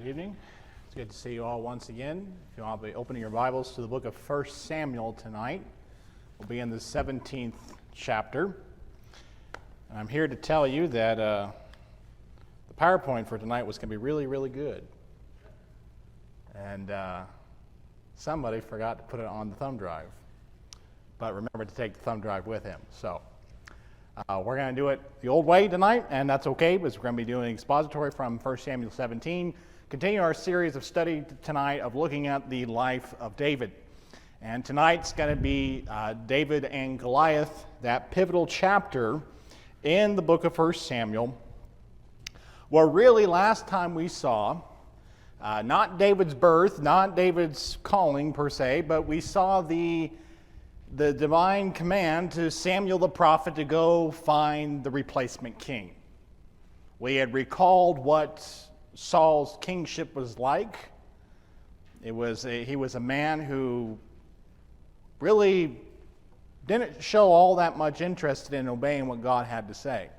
Good evening. It's good to see you all once again. If you want to be opening your Bibles to the book of 1 Samuel tonight, we'll be in the 17th chapter. And I'm here to tell you that the PowerPoint for tonight was going to be really, really good. And somebody forgot to put it on the thumb drive. But remember to take the thumb drive with him. So we're going to do it the old way tonight, and that's okay, because we're going to be doing expository from 1 Samuel 17. Continue our series of study tonight of looking at the life of David. And tonight's going to be David and Goliath, that pivotal chapter in the book of 1 Samuel, where really last time we saw not David's birth, not David's calling per se, but we saw the divine command to Samuel the prophet to go find the replacement king. We had recalled what Saul's kingship was like. He was a man who really didn't show all that much interest in obeying what God had to say.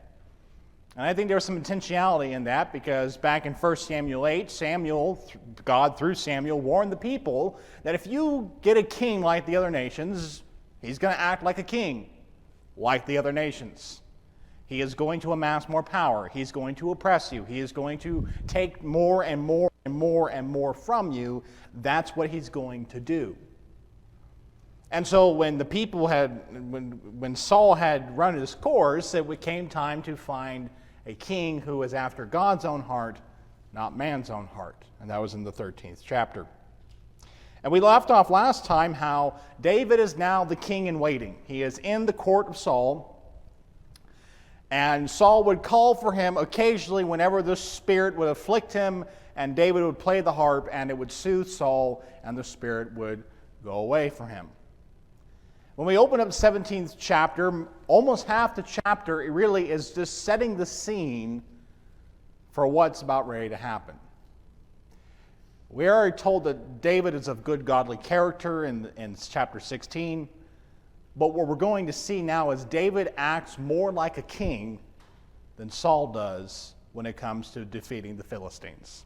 And I think there was some intentionality in that, because back in 1 Samuel 8, God through Samuel warned the people that if you get a king like the other nations, he's going to act like a king, like the other nations. He is going to amass more power. He's going to oppress you. He is going to take more and more and more and more from you. That's what he's going to do. And so when the people when Saul had run his course, it came time to find a king who was after God's own heart, not man's own heart. And that was in the 13th chapter. And we left off last time how David is now the king in waiting. He is in the court of Saul. And Saul would call for him occasionally whenever the spirit would afflict him, and David would play the harp, and it would soothe Saul, and the spirit would go away from him. When we open up the 17th chapter, almost half the chapter, it really is just setting the scene for what's about ready to happen. We are already told that David is of good godly character in chapter 16. But what we're going to see now is David acts more like a king than Saul does when it comes to defeating the Philistines.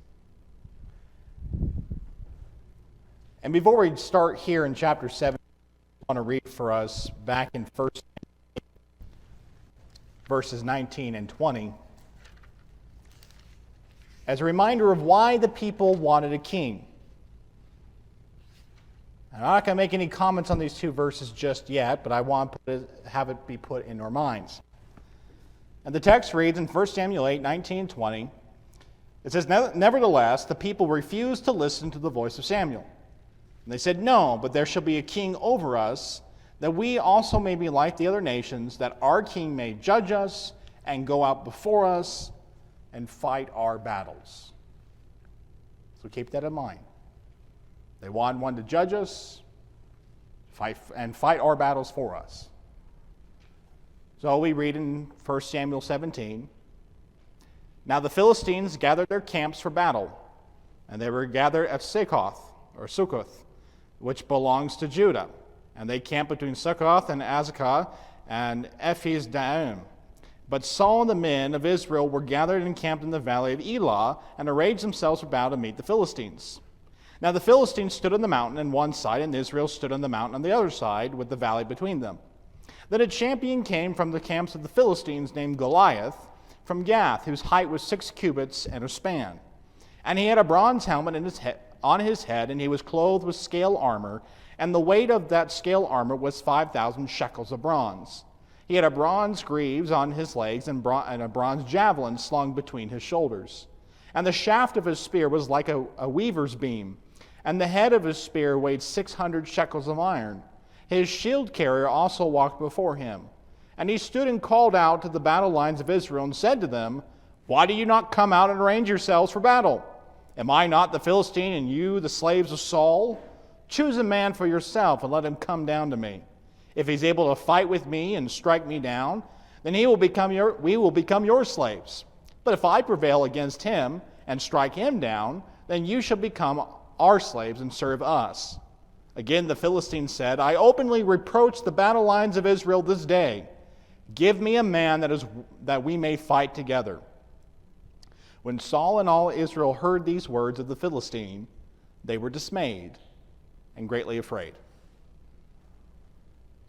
And before we start here in chapter 7, I want to read for us back in 1 verses 19 and 20 as a reminder of why the people wanted a king. I'm not going to make any comments on these two verses just yet, but I want to have it be put in our minds. And the text reads in 1 Samuel 8, 19 and 20, it says, "Nevertheless, the people refused to listen to the voice of Samuel. And they said, 'No, but there shall be a king over us, that we also may be like the other nations, that our king may judge us and go out before us and fight our battles.'" So keep that in mind. They want one to judge us, fight our battles for us. So we read in 1 Samuel 17, "Now the Philistines gathered their camps for battle, and they were gathered at Succoth, which belongs to Judah. And they camped between Succoth and Azekah and Ephes-dammim. But Saul and the men of Israel were gathered and camped in the valley of Elah, and arrayed themselves for battle to meet the Philistines. Now the Philistines stood on the mountain on one side, and Israel stood on the mountain on the other side, with the valley between them. Then a champion came from the camps of the Philistines named Goliath, from Gath, whose height was 6 cubits and a span. And he had a bronze helmet on his head, and he was clothed with scale armor, and the weight of that scale armor was 5,000 shekels of bronze. He had a bronze greaves on his legs, and a bronze javelin slung between his shoulders. And the shaft of his spear was like a weaver's beam, and the head of his spear weighed 600 shekels of iron. His shield carrier also walked before him. And he stood and called out to the battle lines of Israel and said to them, 'Why do you not come out and arrange yourselves for battle? Am I not the Philistine, and you the slaves of Saul? Choose a man for yourself and let him come down to me. If he's able to fight with me and strike me down, then we will become your slaves. But if I prevail against him and strike him down, then you shall become our slaves and serve us.' Again the Philistines said, 'I openly reproach the battle lines of Israel this day. Give me a man that we may fight together.' When Saul and all Israel heard these words of the Philistine, they were dismayed and greatly afraid.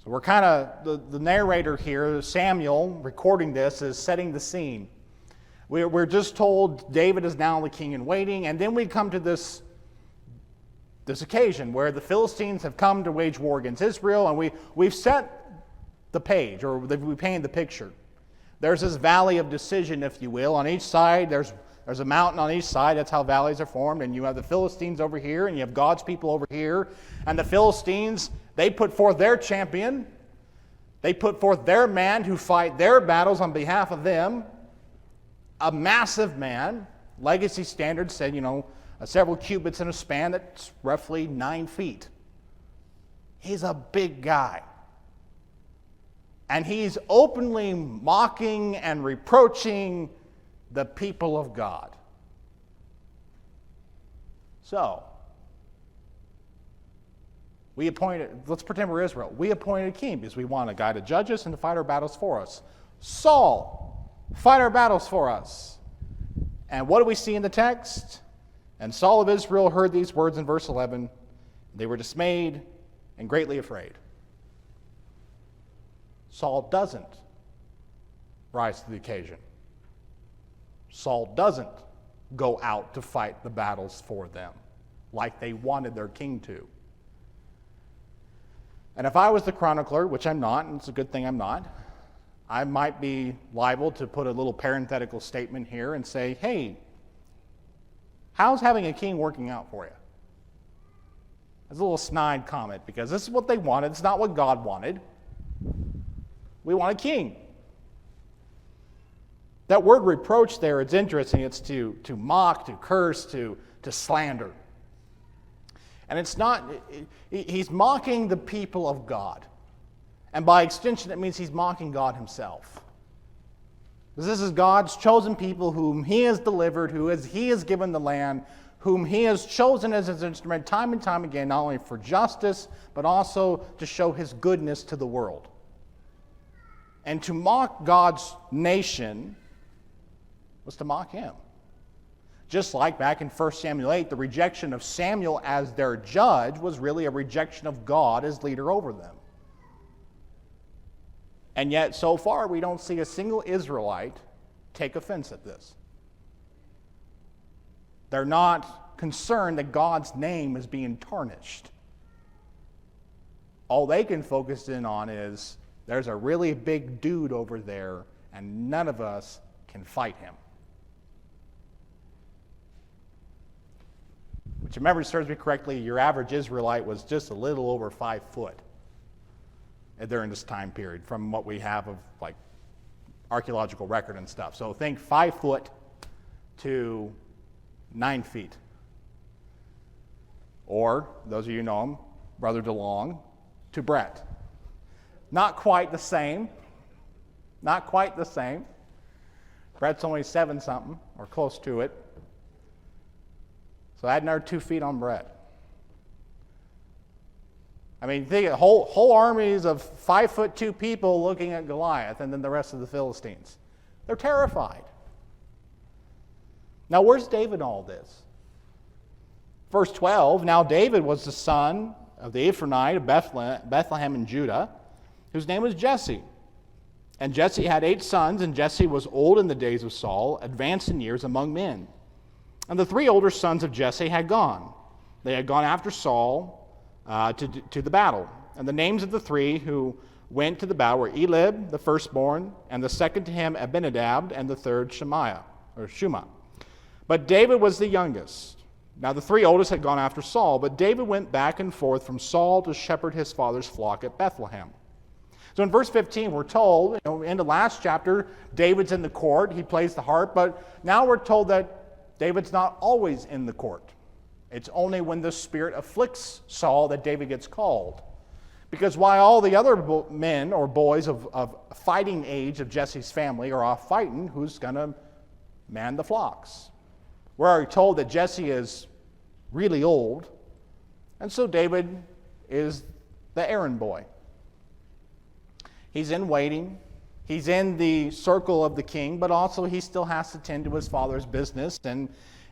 So we're kind of, the narrator here, Samuel, recording this, is setting the scene. We're just told David is now the king in waiting, and then we come to this occasion where the Philistines have come to wage war against Israel, and we've set the page, or we painted the picture. There's this valley of decision, if you will. On each side, there's a mountain on each side. That's how valleys are formed. And you have the Philistines over here, and you have God's people over here. And the Philistines, they put forth their champion. They put forth their man who fight their battles on behalf of them. A massive man. Legacy standards said, several cubits in a span. That's roughly 9 feet. He's a big guy. And he's openly mocking and reproaching the people of God. So, let's pretend we're Israel. We appointed a king because we want a guy to judge us and to fight our battles for us. Saul, fight our battles for us. And what do we see in the text? And Saul of Israel heard these words in verse 11. They were dismayed and greatly afraid. Saul doesn't rise to the occasion. Saul doesn't go out to fight the battles for them like they wanted their king to. And if I was the chronicler, which I'm not, and it's a good thing I'm not, I might be liable to put a little parenthetical statement here and say, hey, how's having a king working out for you? It's a little snide comment because this is what they wanted. It's not what God wanted. We want a king. That word reproach there, it's interesting. It's to mock, to curse, to slander. And it's not, he's mocking the people of God. And by extension, it means he's mocking God himself. Because this is God's chosen people whom he has delivered, he has given the land, whom he has chosen as his instrument time and time again, not only for justice, but also to show his goodness to the world. And to mock God's nation was to mock him. Just like back in 1 Samuel 8, the rejection of Samuel as their judge was really a rejection of God as leader over them. And yet, so far, we don't see a single Israelite take offense at this. They're not concerned that God's name is being tarnished. All they can focus in on is, there's a really big dude over there, and none of us can fight him. Which, remember, serves me correctly, your average Israelite was just a little over 5 foot during this time period, from what we have of like archaeological record and stuff. So think 5 foot to 9 feet. Or, those of you who know him, Brother DeLong to Brett. Not quite the same. Not quite the same. Brett's only 7-something, or close to it. So add another 2 feet on Brett. I mean, think of whole armies of 5'2" people looking at Goliath, and then the rest of the Philistines. They're terrified. Now, where's David in all this? Verse 12, now David was the son of the Ephraimite of Bethlehem in Judah, whose name was Jesse. And Jesse had 8 sons, and Jesse was old in the days of Saul, advanced in years among men. And the 3 older sons of Jesse had gone. They had gone after Saul to the battle. And the names of the 3 who went to the battle were Eliab, the firstborn, and the second to him Abinadab, and the third Shema. But David was the youngest. Now the 3 oldest had gone after Saul, but David went back and forth from Saul to shepherd his father's flock at Bethlehem. So in verse 15, we're told, in the last chapter, David's in the court, he plays the harp, but now we're told that David's not always in the court. It's only when the Spirit afflicts Saul that David gets called. Because while all the other men or boys of fighting age of Jesse's family are off fighting, who's going to man the flocks? We're already told that Jesse is really old, and so David is the errand boy. He's in waiting. He's in the circle of the king, but also he still has to tend to his father's business.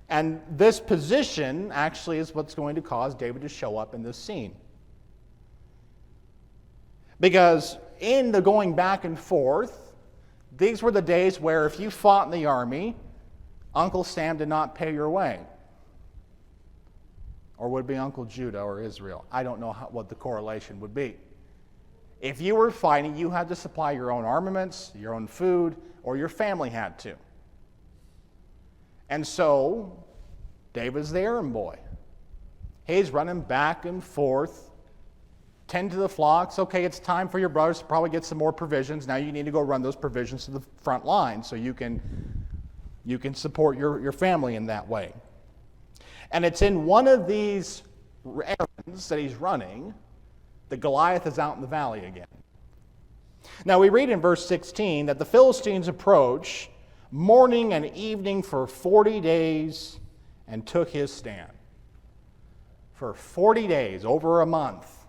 And this position actually is what's going to cause David to show up in this scene. Because in the going back and forth, these were the days where if you fought in the army, Uncle Sam did not pay your way. Or would it be Uncle Judah or Israel? I don't know what the correlation would be. If you were fighting, you had to supply your own armaments, your own food, or your family had to. And so, David's the errand boy. He's running back and forth, tend to the flocks. Okay, it's time for your brothers to probably get some more provisions. Now you need to go run those provisions to the front line so you can support your family in that way. And it's in one of these errands that he's running that Goliath is out in the valley again. Now we read in verse 16 that the Philistines approach morning and evening for 40 days and took his stand. For 40 days, over a month,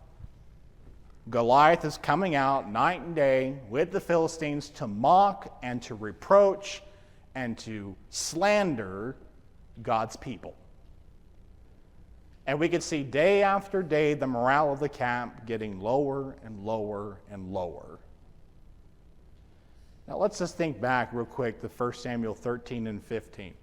Goliath is coming out night and day with the Philistines to mock and to reproach and to slander God's people. And we could see day after day the morale of the camp getting lower and lower and lower. Now let's just think back real quick to 1 Samuel 13 and 15.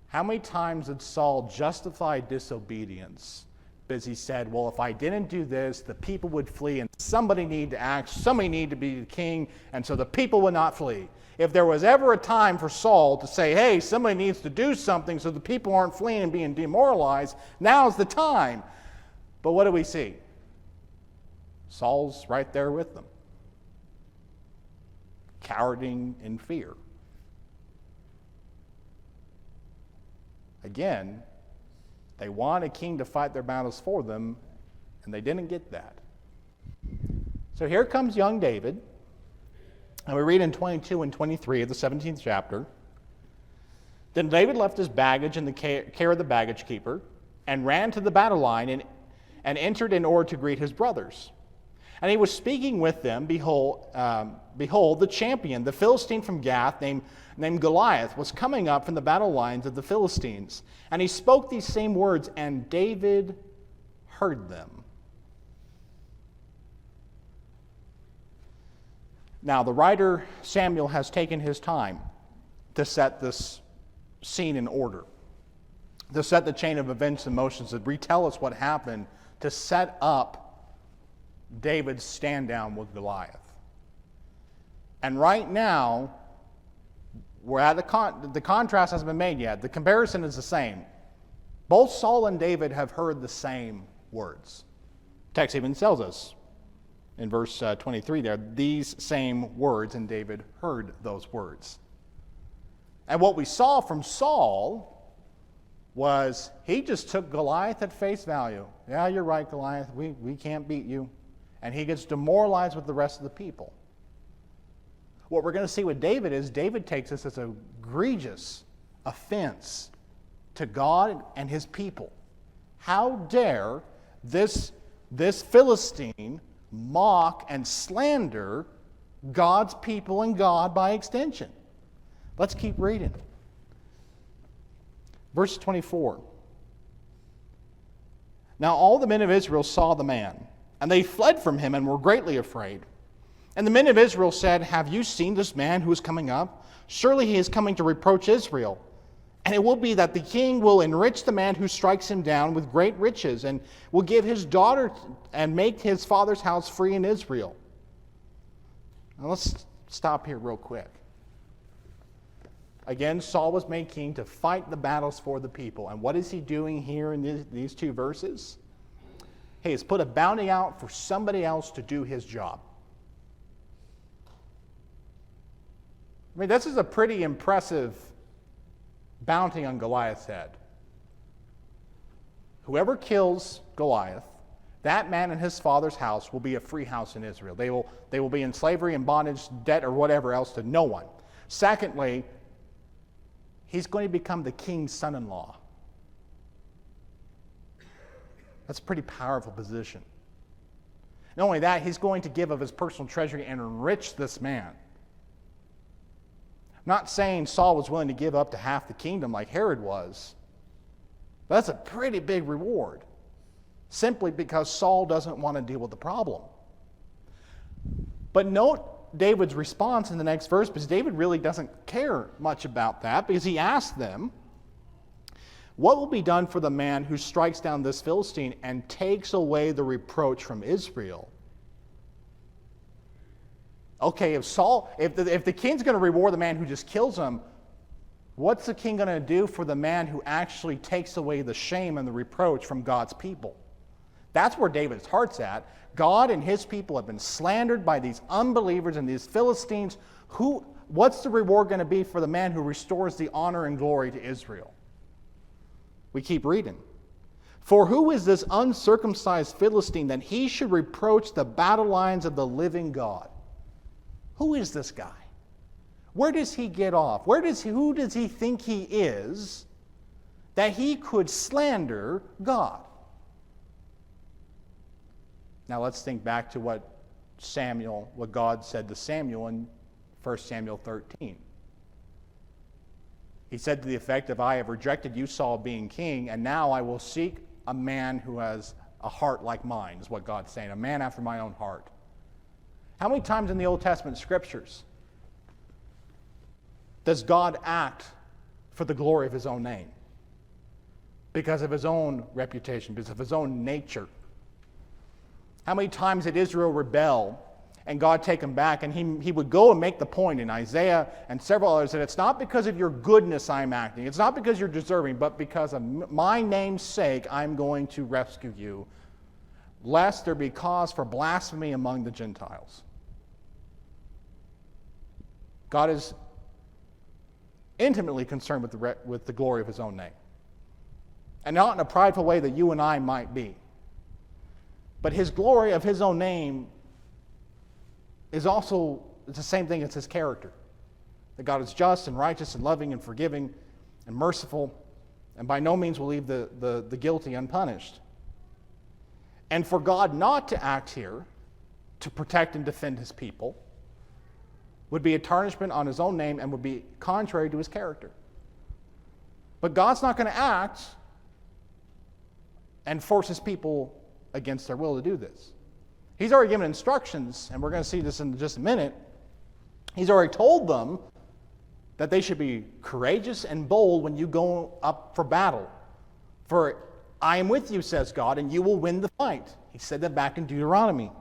How many times did Saul justify disobedience? Because he said, well, if I didn't do this, the people would flee, and somebody need to act, somebody need to be the king, and so the people would not flee. If there was ever a time for Saul to say, hey, somebody needs to do something so the people aren't fleeing and being demoralized, now's the time. But what do we see? Saul's right there with them, cowering in fear. Again, they want a king to fight their battles for them, and they didn't get that. So here comes young David, and we read in 22 and 23 of the 17th chapter. Then David left his baggage in the care of the baggage keeper and ran to the battle line and entered in order to greet his brothers. And he was speaking with them, behold, the champion, the Philistine from Gath, named Goliath, was coming up from the battle lines of the Philistines. And he spoke these same words, and David heard them. Now, the writer Samuel has taken his time to set this scene in order, to set the chain of events and motions, to retell us what happened, to set up David's stand down with Goliath. And right now, we're at the contrast hasn't been made yet. The comparison is the same. Both Saul and David have heard the same words. The text even tells us in verse 23 there, these same words, and David heard those words. And what we saw from Saul was he just took Goliath at face value. Yeah, you're right, Goliath. We can't beat you. And he gets demoralized with the rest of the people. What we're going to see with David is David takes this as an egregious offense to God and his people. How dare this Philistine mock and slander God's people and God by extension? Let's keep reading. Verse 24. Now all the men of Israel saw the man, and they fled from him and were greatly afraid. And the men of Israel said, have you seen this man who is coming up? Surely he is coming to reproach Israel. And it will be that the king will enrich the man who strikes him down with great riches, and will give his daughter and make his father's house free in Israel. Now let's stop here real quick. Again, Saul was made king to fight the battles for the people. And what is he doing here in these two verses? He has put a bounty out for somebody else to do his job. I mean, this is a pretty impressive bounty on Goliath's head. Whoever kills Goliath, that man and his father's house will be a free house in Israel. They will be in slavery and bondage, debt, or whatever else to no one. Secondly, he's going to become the king's son-in-law. That's a pretty powerful position. Not only that, he's going to give of his personal treasury and enrich this man. I'm not saying Saul was willing to give up to half the kingdom like Herod was. But that's a pretty big reward, simply because Saul doesn't want to deal with the problem. But note David's response in the next verse, because David really doesn't care much about that, because he asked them, what will be done for the man who strikes down this Philistine and takes away the reproach from Israel? Okay, if the king's going to reward the man who just kills him, what's the king going to do for the man who actually takes away the shame and the reproach from God's people? That's where David's heart's at. God and his people have been slandered by these unbelievers and these Philistines. What's the reward going to be for the man who restores the honor and glory to Israel? We keep reading. For who is this uncircumcised Philistine that he should reproach the battle lines of the living God? Who is this guy? Where does he get off? Who does he think he is that he could slander God? Now let's think back to what God said to Samuel in 1 Samuel 13. He said to the effect of, I have rejected you, Saul, being king, and now I will seek a man who has a heart like mine, is what God's saying, a man after my own heart. How many times in the Old Testament scriptures does God act for the glory of his own name? Because of his own reputation, because of his own nature. How many times did Israel rebel and God take him back? And he would go and make the point in Isaiah and several others that it's not because of your goodness I'm acting. It's not because you're deserving, but because of my name's sake I'm going to rescue you, lest there be cause for blasphemy among the Gentiles. God is intimately concerned with the glory of his own name. And not in a prideful way that you and I might be. But his glory of his own name is also the same thing as his character. That God is just and righteous and loving and forgiving and merciful, and by no means will leave the guilty unpunished. And for God not to act here to protect and defend his people would be a tarnishment on his own name and would be contrary to his character. But God's not going to act and force his people against their will to do this. He's already given instructions, and we're going to see this in just a minute. He's already told them that they should be courageous and bold when you go up for battle. For I am with you, says God, and you will win the fight. He said that back in Deuteronomy.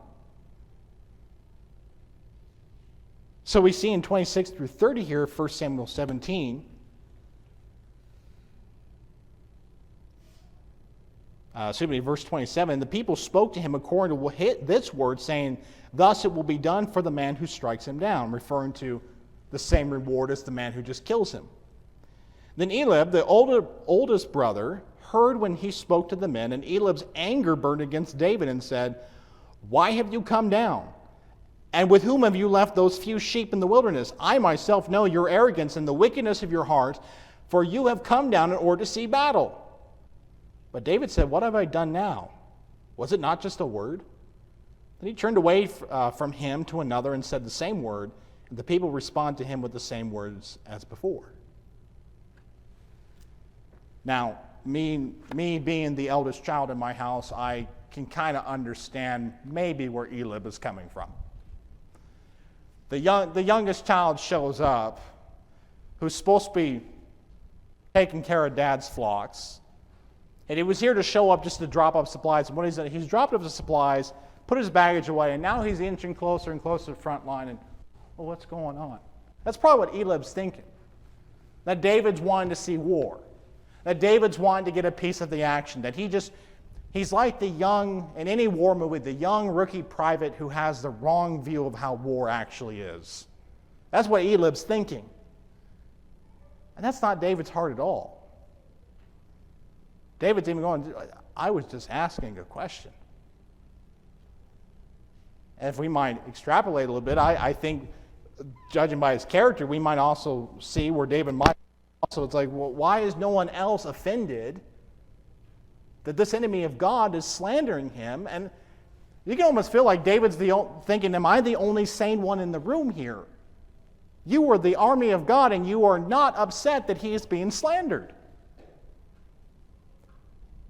So we see in 26 through 30 here, 1 Samuel 17, verse 27, the people spoke to him according to this word, saying, thus it will be done for the man who strikes him down, referring to the same reward as the man who just kills him. Then Eliab, the oldest brother, heard when he spoke to the men, and Eliab's anger burned against David and said, why have you come down? And with whom have you left those few sheep in the wilderness? I myself know your arrogance and the wickedness of your heart, for you have come down in order to see battle. But David said, what have I done now? Was it not just a word? Then he turned away from him to another and said the same word, and the people respond to him with the same words as before. Now, me being the eldest child in my house, I can kind of understand maybe where Eliab is coming from. The youngest child shows up, who's supposed to be taking care of dad's flocks, and he was here to show up just to drop off supplies. And what he's dropped off the supplies, put his baggage away, and now he's inching closer and closer to the front line. And, well, what's going on? That's probably what Eliab's thinking. That David's wanting to see war. That David's wanting to get a piece of the action. That he's like the young, in any war movie, the young rookie private who has the wrong view of how war actually is. That's what Eliab's thinking. And that's not David's heart at all. David's even going, I was just asking a question. And if we might extrapolate a little bit, I think, judging by his character, we might also see where David might also, it's like, well, why is no one else offended that this enemy of God is slandering him? And You can almost feel like David's thinking, am I the only sane one in the room here? You are the army of God, and you are not upset that he is being slandered.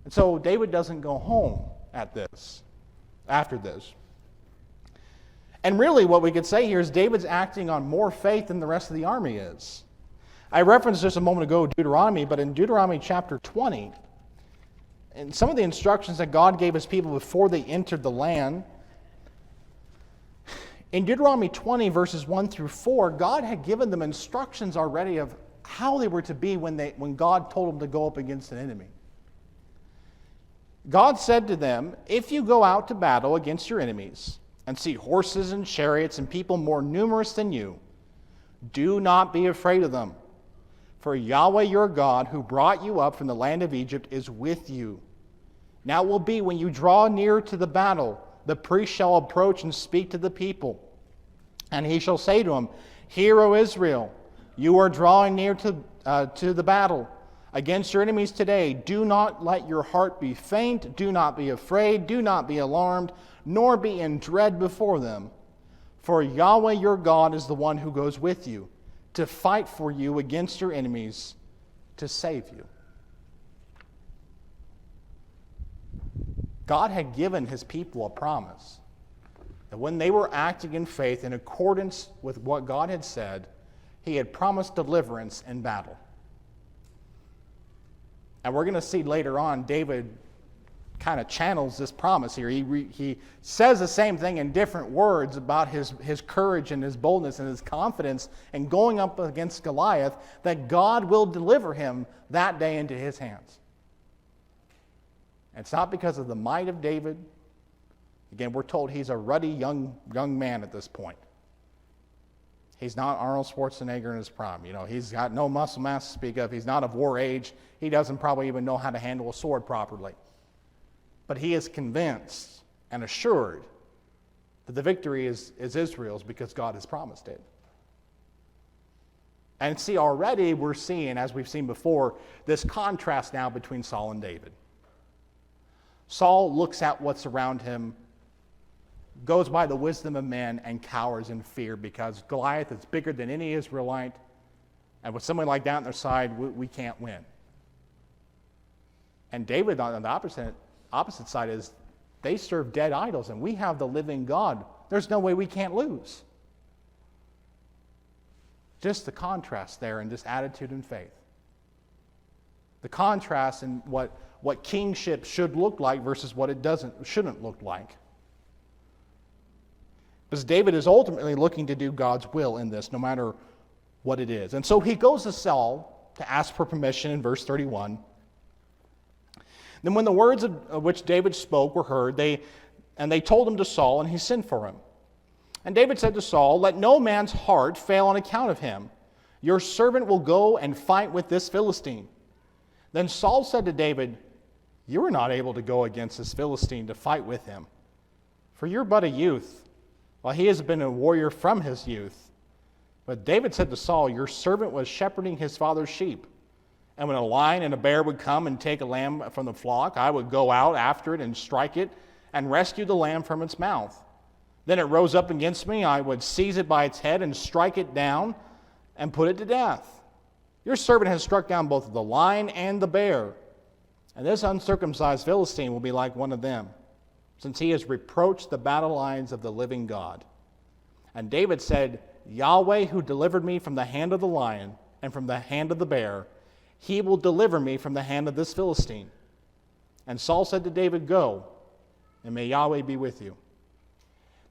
And so David doesn't go home after this. And really what we could say here is David's acting on more faith than the rest of the army is. I referenced just a moment ago Deuteronomy, but in Deuteronomy chapter 20, and some of the instructions that God gave his people before they entered the land, in Deuteronomy 20, verses 1 through 4, God had given them instructions already of how they were to be when God told them to go up against an enemy. God said to them, if you go out to battle against your enemies and see horses and chariots and people more numerous than you, do not be afraid of them. For Yahweh your God, who brought you up from the land of Egypt, is with you. Now it will be when you draw near to the battle, the priest shall approach and speak to the people. And he shall say to them, Hear, O Israel, you are drawing near to the battle against your enemies today. Do not let your heart be faint. Do not be afraid. Do not be alarmed, nor be in dread before them. For Yahweh your God is the one who goes with you to fight for you against your enemies, to save you. God had given his people a promise that when they were acting in faith in accordance with what God had said, he had promised deliverance in battle. And we're going to see later on, David kind of channels this promise here. He says the same thing in different words about his courage and his boldness and his confidence in going up against Goliath, that God will deliver him that day into his hands. And it's not because of the might of David. Again, we're told he's a ruddy young man at this point. He's not Arnold Schwarzenegger in his prime. He's got no muscle mass to speak of. He's not of war age. He doesn't probably even know how to handle a sword properly. But he is convinced and assured that the victory is Israel's because God has promised it. And see, already we're seeing, as we've seen before, this contrast now between Saul and David. Saul looks at what's around him, goes by the wisdom of men, and cowers in fear because Goliath is bigger than any Israelite, and with somebody like that on their side, we can't win. And David, on the opposite side, is they serve dead idols, and we have the living God. There's no way we can't lose. Just the contrast there in this attitude and faith. The contrast in what kingship should look like versus what it shouldn't look like. Because David is ultimately looking to do God's will in this, no matter what it is. And so he goes to Saul to ask for permission in verse 31. Then when the words of which David spoke were heard, they told him to Saul, and he sent for him. And David said to Saul, Let no man's heart fail on account of him. Your servant will go and fight with this Philistine. Then Saul said to David, You are not able to go against this Philistine to fight with him, for you're but a youth, while he has been a warrior from his youth. But David said to Saul, Your servant was shepherding his father's sheep. And when a lion and a bear would come and take a lamb from the flock, I would go out after it and strike it and rescue the lamb from its mouth. Then it rose up against me, I would seize it by its head and strike it down and put it to death. Your servant has struck down both the lion and the bear, and this uncircumcised Philistine will be like one of them, since he has reproached the battle lines of the living God. And David said, Yahweh, who delivered me from the hand of the lion and from the hand of the bear, he will deliver me from the hand of this Philistine. And Saul said to David, Go, and may Yahweh be with you.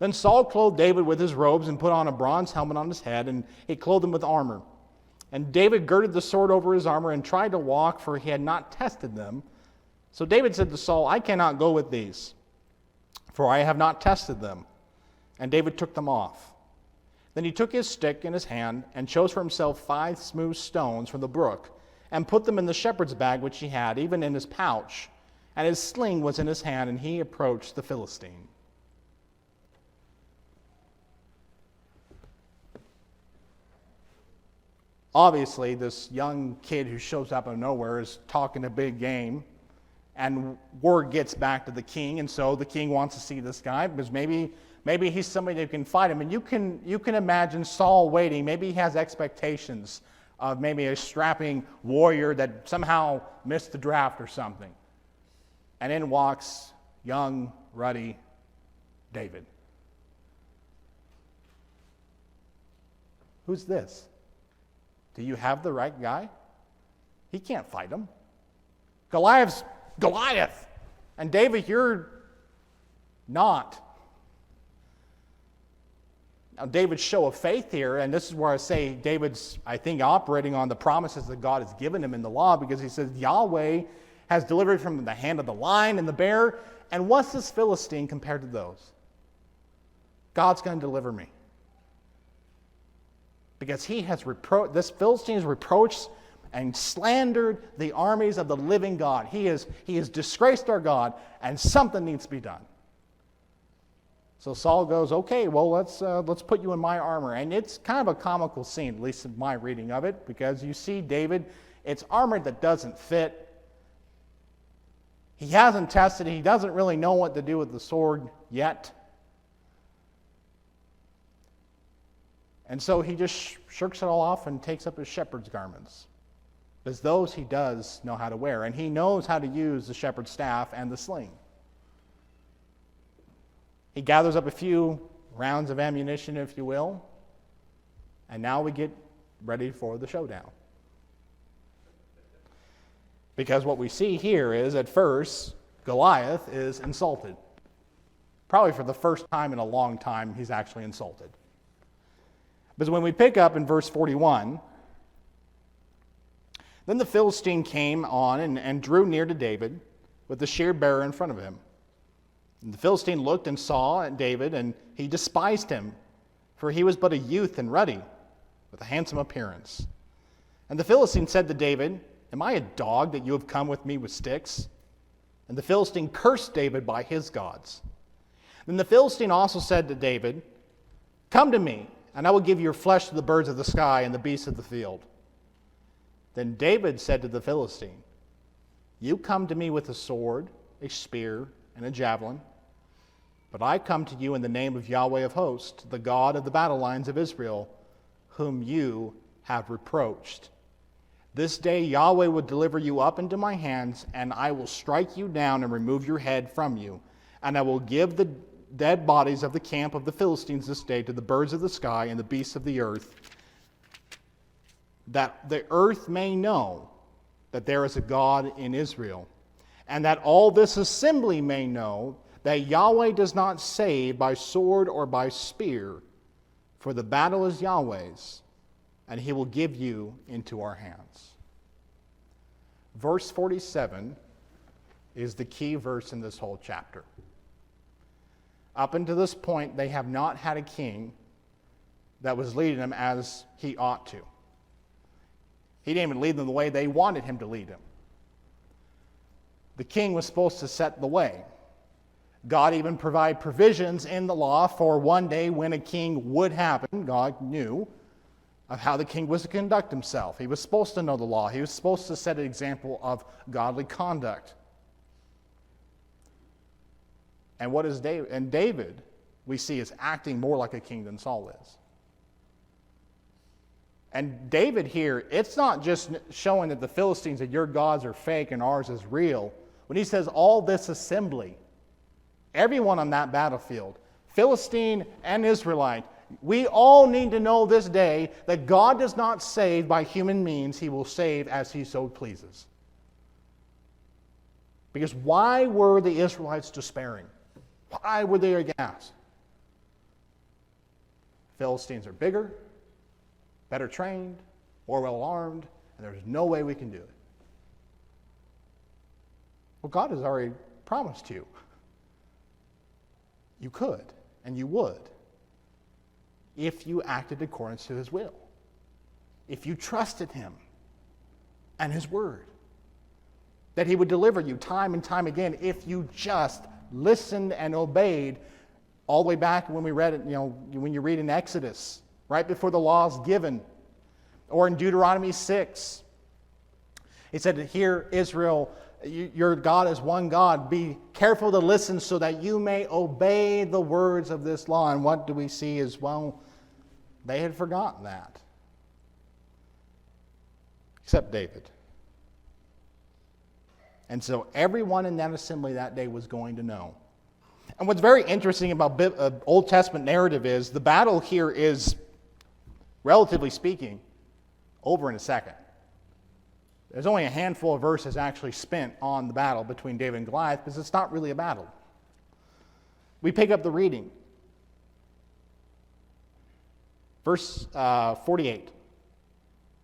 Then Saul clothed David with his robes and put on a bronze helmet on his head, and he clothed him with armor. And David girded the sword over his armor and tried to walk, for he had not tested them. So David said to Saul, I cannot go with these, for I have not tested them. And David took them off. Then he took his stick in his hand and chose for himself 5 smooth stones from the brook, and put them in the shepherd's bag which he had, even in his pouch. And his sling was in his hand, and he approached the Philistine. Obviously, this young kid who shows up out of nowhere is talking a big game, and word gets back to the king, and so the king wants to see this guy because maybe he's somebody that can fight him. And you can imagine Saul waiting. Maybe he has expectations of maybe a strapping warrior that somehow missed the draft or something. And in walks young, ruddy David. Who's this? Do you have the right guy? He can't fight him. Goliath's Goliath. And David, you're not. Now, David's show of faith here, and this is where I say David's, I think, operating on the promises that God has given him in the law, because he says, Yahweh has delivered from the hand of the lion and the bear, and what's this Philistine compared to those? God's going to deliver me. Because he has this Philistine has reproached and slandered the armies of the living God. He has disgraced our God, and something needs to be done. So Saul goes, okay, well, let's put you in my armor. And it's kind of a comical scene, at least in my reading of it, because you see David, it's armor that doesn't fit. He hasn't tested it. He doesn't really know what to do with the sword yet. And so he just shirks it all off and takes up his shepherd's garments. Because those he does know how to wear. And he knows how to use the shepherd's staff and the sling. He gathers up a few rounds of ammunition, if you will. And now we get ready for the showdown. Because what we see here is, at first, Goliath is insulted. Probably for the first time in a long time, he's actually insulted. But when we pick up in verse 41, then the Philistine came on and drew near to David with the shear bearer in front of him. And the Philistine looked and saw at David, and he despised him, for he was but a youth and ruddy, with a handsome appearance. And the Philistine said to David, Am I a dog that you have come with me with sticks? And the Philistine cursed David by his gods. Then the Philistine also said to David, Come to me, and I will give your flesh to the birds of the sky and the beasts of the field. Then David said to the Philistine, You come to me with a sword, a spear, and a javelin, but I come to you in the name of Yahweh of hosts, the God of the battle lines of Israel, whom you have reproached. This day Yahweh will deliver you up into my hands, and I will strike you down and remove your head from you, and I will give the dead bodies of the camp of the Philistines this day to the birds of the sky and the beasts of the earth, that the earth may know that there is a God in Israel, and that all this assembly may know that Yahweh does not save by sword or by spear, for the battle is Yahweh's, and he will give you into our hands. Verse 47 is the key verse in this whole chapter. Up until this point, they have not had a king that was leading them as he ought to. He didn't even lead them the way they wanted him to lead them. The king was supposed to set the way. God even provided provisions in the law for one day when a king would happen. God knew of how the king was to conduct himself. He was supposed to know the law. He was supposed to set an example of godly conduct. And what is David? And David, we see, is acting more like a king than Saul is. And David here, it's not just showing that the Philistines, that your gods are fake and ours is real. When he says all this assembly, everyone on that battlefield, Philistine and Israelite, we all need to know this day that God does not save by human means. He will save as he so pleases. Because why were the Israelites despairing? Why were they aghast? Philistines are bigger, better trained, more well-armed, and there's no way we can do it. Well, God has already promised you. You could, and you would, if you acted according to his will. If you trusted him and his word. That he would deliver you time and time again if you just listened and obeyed, all the way back when we read it, when you read in Exodus, right before the law is given, or in Deuteronomy 6. It said, Hear, Israel, your God is one God. Be careful to listen so that you may obey the words of this law. And what do we see as well? They had forgotten that. Except David. And so everyone in that assembly that day was going to know. And what's very interesting about Old Testament narrative is the battle here is, relatively speaking, over in a second. There's only a handful of verses actually spent on the battle between David and Goliath because it's not really a battle. We pick up the reading. Verse 48.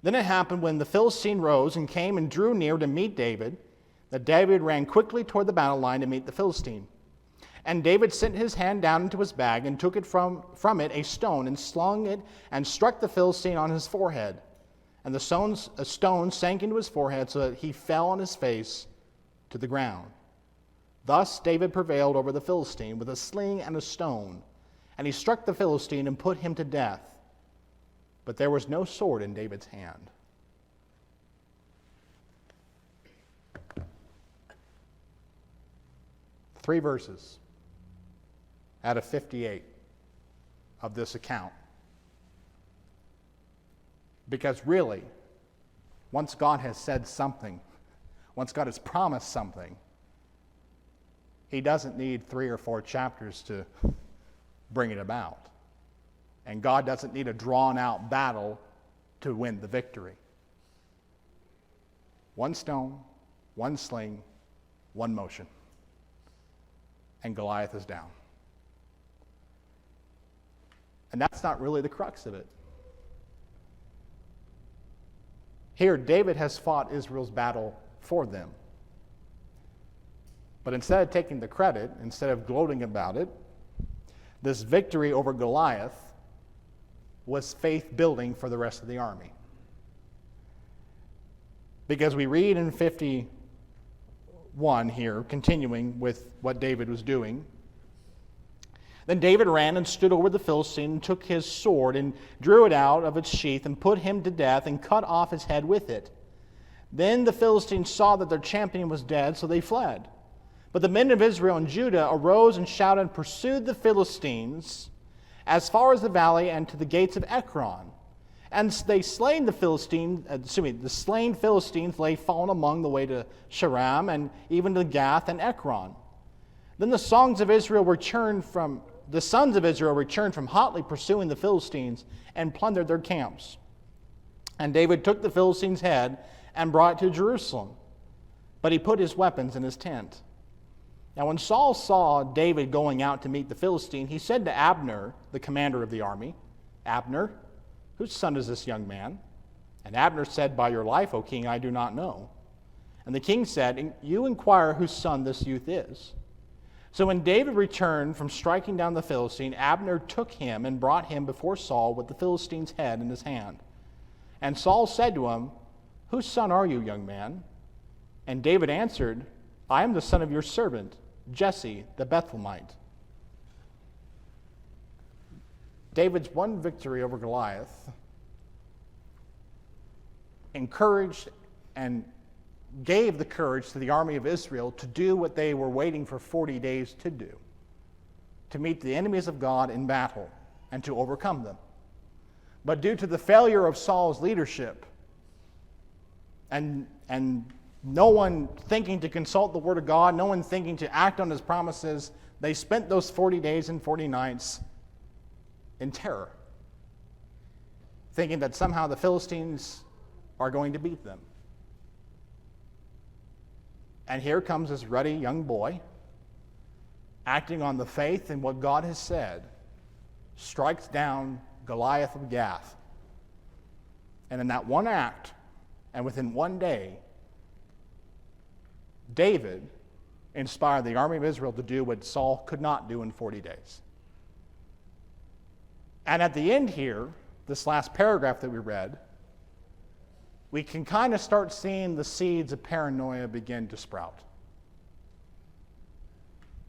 Then it happened when the Philistine rose and came and drew near to meet David, that David ran quickly toward the battle line to meet the Philistine. And David sent his hand down into his bag and took it from it a stone and slung it and struck the Philistine on his forehead. And a stone sank into his forehead so that he fell on his face to the ground. Thus David prevailed over the Philistine with a sling and a stone. And he struck the Philistine and put him to death. But there was no sword in David's hand. Three verses out of 58 of this account. Because really, once God has said something, once God has promised something, he doesn't need 3 or 4 chapters to bring it about. And God doesn't need a drawn-out battle to win the victory. One stone, one sling, one motion. And Goliath is down. And that's not really the crux of it. Here, David has fought Israel's battle for them. But instead of taking the credit, instead of gloating about it, this victory over Goliath was faith building for the rest of the army. Because we read in 51 here, continuing with what David was doing. Then David ran and stood over the Philistine and took his sword and drew it out of its sheath and put him to death and cut off his head with it. Then the Philistines saw that their champion was dead, so they fled. But the men of Israel and Judah arose and shouted and pursued the Philistines as far as the valley and to the gates of Ekron. And the slain Philistines lay fallen among the way to Sharam and even to Gath and Ekron. Then the sons of Israel returned from hotly pursuing the Philistines and plundered their camps. And David took the Philistine's head and brought it to Jerusalem, but he put his weapons in his tent. Now when Saul saw David going out to meet the Philistine, he said to Abner, the commander of the army, "Abner, whose son is this young man?" And Abner said, "By your life, O king, I do not know." And the king said, "You inquire whose son this youth is." So when David returned from striking down the Philistine, Abner took him and brought him before Saul with the Philistine's head in his hand. And Saul said to him, "Whose son are you, young man?" And David answered, "I am the son of your servant, Jesse the Bethlehemite." David's one victory over Goliath encouraged and gave the courage to the army of Israel to do what they were waiting for 40 days to do, to meet the enemies of God in battle and to overcome them. But due to the failure of Saul's leadership and no one thinking to consult the Word of God, no one thinking to act on His promises, they spent those 40 days and 40 nights in terror, thinking that somehow the Philistines are going to beat them. And here comes this ruddy young boy, acting on the faith in what God has said, strikes down Goliath of Gath. And in that one act, and within one day, David inspired the army of Israel to do what Saul could not do in 40 days. And at the end here, this last paragraph that we read, we can kind of start seeing the seeds of paranoia begin to sprout.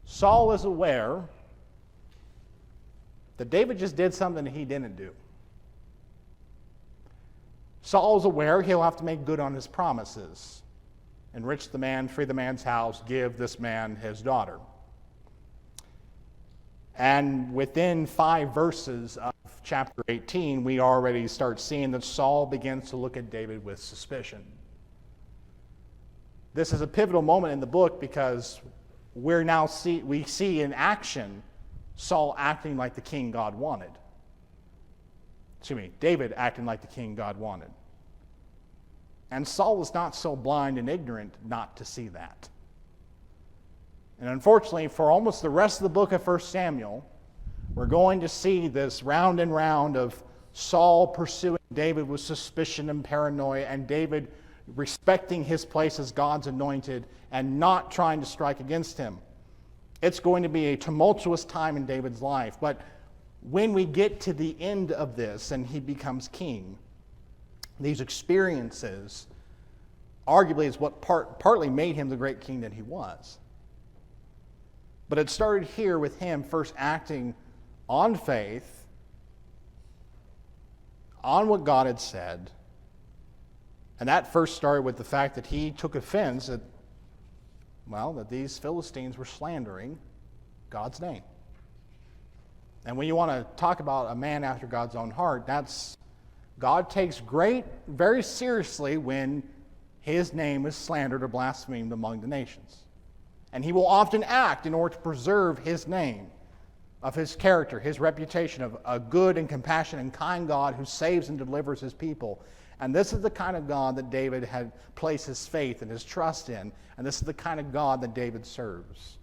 Saul is aware that David just did something he didn't do. Saul is aware he'll have to make good on his promises. enrich the man, free the man's house, give this man his daughter. And within 5 verses of chapter 18, we already start seeing that Saul begins to look at David with suspicion. This is a pivotal moment in the book because we see in action Saul acting like the king God wanted. David acting like the king God wanted. And Saul was not so blind and ignorant not to see that. And unfortunately, for almost the rest of the book of 1 Samuel, we're going to see this round and round of Saul pursuing David with suspicion and paranoia, and David respecting his place as God's anointed and not trying to strike against him. It's going to be a tumultuous time in David's life, but when we get to the end of this and he becomes king, these experiences arguably is what partly made him the great king that he was. But it started here with him first acting on faith, on what God had said. And that first started with the fact that he took offense that these Philistines were slandering God's name. And when you want to talk about a man after God's own heart, God takes very seriously when his name is slandered or blasphemed among the nations. And he will often act in order to preserve his name, of his character, his reputation of a good and compassionate and kind God who saves and delivers his people. And this is the kind of God that David had placed his faith and his trust in. And this is the kind of God that David serves.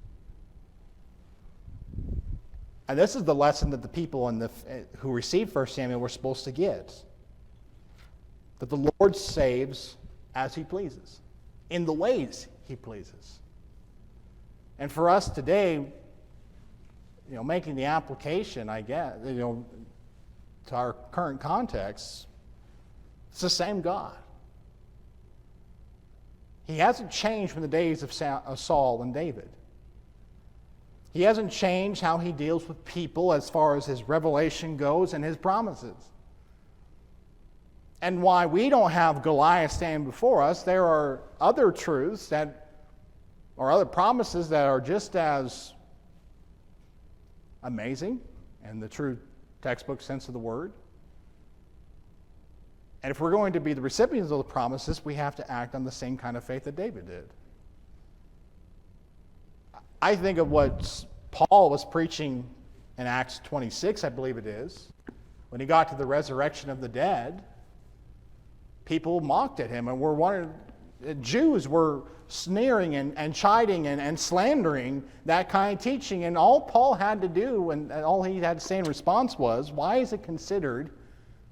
And this is the lesson that the people who received 1 Samuel were supposed to get. That the Lord saves as he pleases, in the ways he pleases. And for us today, making the application, I guess, to our current context, it's the same God. He hasn't changed from the days of Saul and David. He hasn't changed how he deals with people as far as his revelation goes and his promises. And why we don't have Goliath standing before us, there are other truths or other promises that are just as amazing in the true textbook sense of the word. And if we're going to be the recipients of the promises, we have to act on the same kind of faith that David did. I think of what Paul was preaching in Acts 26, I believe it is, when he got to the resurrection of the dead. People mocked at him and Jews were sneering and chiding and slandering that kind of teaching. And all Paul had to do and all he had to say in response was, why is it considered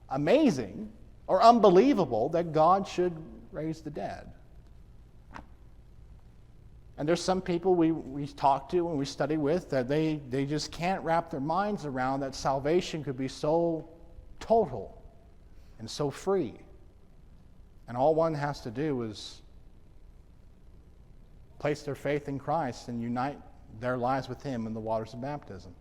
amazing or unbelievable that God should raise the dead? And there's some people we talk to and we study with that they just can't wrap their minds around that salvation could be so total and so free. And all one has to do is place their faith in Christ and unite their lives with him in the waters of baptism.